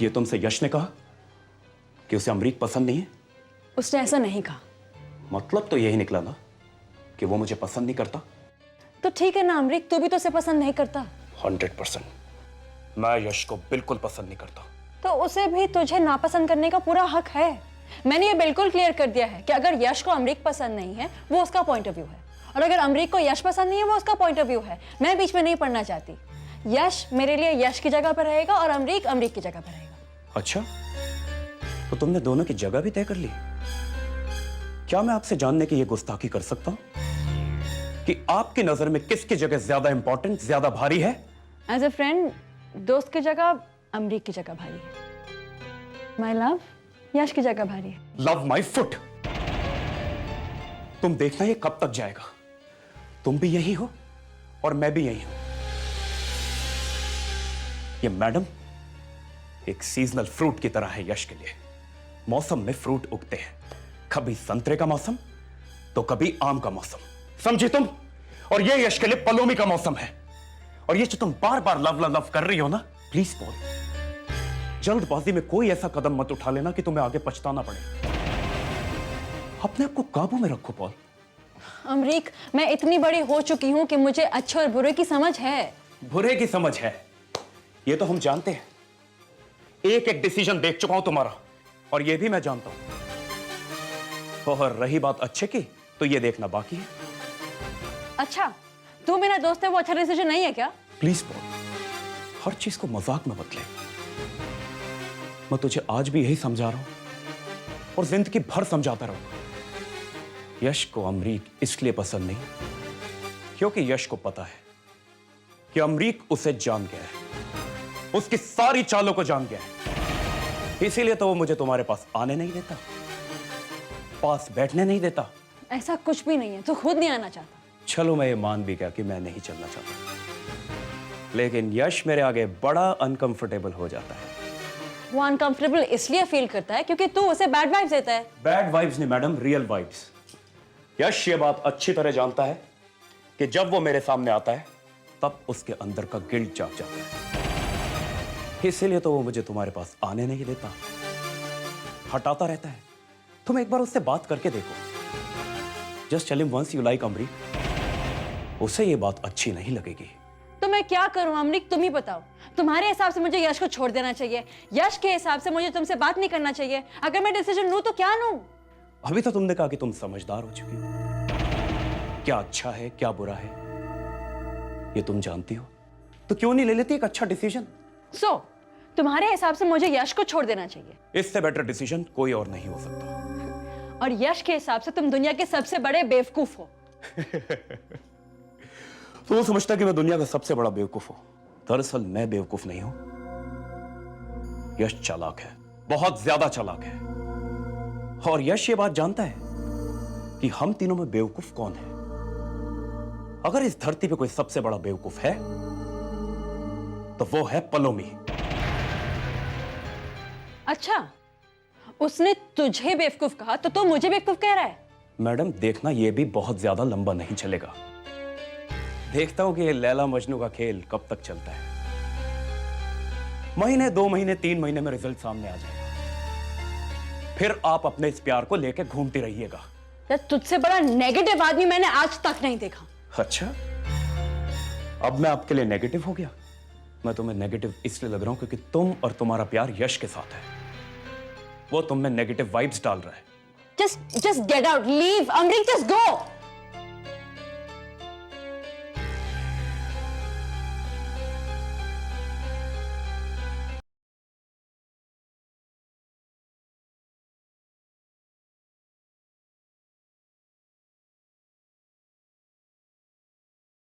ये तुमसे यश ने कहा कि उसे अमरीक पसंद नहीं है? उसने ऐसा नहीं कहा। मतलब तो यही निकला ना कि वो मुझे पसंद नहीं करता। तो ठीक है ना अमरीक, तू भी तो उसे पसंद नहीं करता। 100% मैं यश को बिल्कुल पसंद नहीं करता। तो उसे भी तुझे नापसंद करने का पूरा हक है। मैंने ये बिल्कुल क्लियर कर दिया है कि अगर यश को अमरीक पसंद नहीं है वो उसका पॉइंट ऑफ व्यू है, और अगर अमरीक को यश पसंद नहीं है वो उसका पॉइंट ऑफ व्यू है। मैं बीच में नहीं पढ़ना चाहती। यश मेरे लिए यश की जगह पर रहेगा और अमरीक अमरीक की जगह पर रहेगा। अच्छा, तो तुमने दोनों की जगह भी तय कर ली? क्या मैं आपसे जानने की ये गुस्ताखी कर सकता हूं कि आपकी नजर में किसकी जगह ज्यादा इंपॉर्टेंट, ज्यादा भारी है? एज ए फ्रेंड, दोस्त की जगह अमरीक की जगह भारी है। माय लव यश की जगह भारी है। Love my foot. तुम देखना ये कब तक जाएगा। तुम भी यही हो और मैं भी यही हूं। ये मैडम एक सीजनल फ्रूट की तरह है यश के लिए। मौसम में फ्रूट उगते हैं, कभी संतरे का मौसम तो कभी आम का मौसम, समझी तुम? और ये यश के लिए पलोमी का मौसम है। और ये जो तुम बार बार लव लव लव कर रही हो ना, प्लीज पॉल, जल्दबाजी में कोई ऐसा कदम मत उठा लेना कि तुम्हें आगे पछताना पड़े। अपने आप को काबू में रखो पॉल। अमरीक, मैं इतनी बड़ी हो चुकी हूं कि मुझे अच्छे और बुरे की समझ है। बुरे की समझ है ये तो हम जानते हैं। एक एक डिसीजन देख चुका हूं तुम्हारा, और ये भी मैं जानता हूं। और रही बात अच्छे की, तो ये देखना बाकी है। अच्छा, तू मेरा दोस्त है, वो अच्छा डिसीजन नहीं है क्या? प्लीज पॉल, हर चीज को मजाक में मत ले। मैं तुझे आज भी यही समझा रहा हूं और जिंदगी भर समझाता रहूंगा। यश को अमरीक इसलिए पसंद नहीं क्योंकि यश को पता है कि अमरीक उसे जान गया है, उसकी सारी चालों को जान गया है। इसीलिए तो वो मुझे तुम्हारे पास आने नहीं देता, पास बैठने नहीं देता। ऐसा कुछ भी नहीं है, तू खुद नहीं आना चाहता। चलो मैं ये मान भी गया कि मैं नहीं चलना चाहता, लेकिन यश मेरे आगे बड़ा अनकंफर्टेबल हो जाता है। वो अनकंफर्टेबल इसलिए फील करता है क्योंकि तू उसे बैड वाइब्स देता है। बैड वाइब्स नहीं मैडम, रियल वाइब्स। यश ये बात अच्छी तरह जानता है कि जब वो मेरे सामने आता है तब उसके अंदर का गिल्ट जाग जाता है। इसीलिए तो वो मुझे तुम्हारे पास आने नहीं देता, हटाता रहता है। तुम एक बार उससे बात करके देखो। Just tell him once you like अमरीक। उसे ये बात अच्छी नहीं लगेगी। तो मैं क्या करूं अमरीक, तुम ही बताओ। तुम्हारे हिसाब से मुझे यश को छोड़ देना चाहिए, यश के हिसाब से मुझे तुमसे बात नहीं करना चाहिए। अगर मैं डिसीजन लूं तो क्या लूं? अभी तो तुमने कहा कि तुम समझदार हो चुकी हो। क्या अच्छा है क्या बुरा है ये तुम जानती हो, तो क्यों नहीं ले लेती एक अच्छा डिसीजन? तुम्हारे हिसाब से मुझे यश को छोड़ देना चाहिए। इससे बेटर डिसीजन कोई और नहीं हो सकता। और यश के हिसाब से तुम दुनिया के सबसे बड़े बेवकूफ हो। तो वो समझता कि मैं दुनिया का सबसे बड़ा बेवकूफ हूं। दरअसल मैं बेवकूफ नहीं हूं, यश चालाक है, बहुत ज्यादा चालाक है। और यश ये बात जानता है कि हम तीनों में बेवकूफ कौन है। अगर इस धरती पे कोई सबसे बड़ा बेवकूफ है तो वो है पलोमी। अच्छा, उसने तुझे बेवकूफ कहा तो तू मुझे बेवकूफ कह रहा है? मैडम देखना, यह भी बहुत ज्यादा लंबा नहीं चलेगा। देखता हूं कि ये लैला मजनू का खेल कब तक चलता है। महीने, 2 महीने, 3 महीने में रिजल्ट सामने आ जाएगा। फिर आप अपने इस प्यार को लेकर घूमती रहिएगा। यार, तुझसे बड़ा नेगेटिव आदमी मैंने आज तक नहीं देखा। अच्छा, अब मैं आपके लिए नेगेटिव हो गया? मैं तुम्हें नेगेटिव इसलिए लग रहा हूं क्योंकि तुम और तुम्हारा प्यार यश के साथ है। वो तुम में नेगेटिव वाइब्स डाल रहा है। Just get out, leave, Amrik, just go.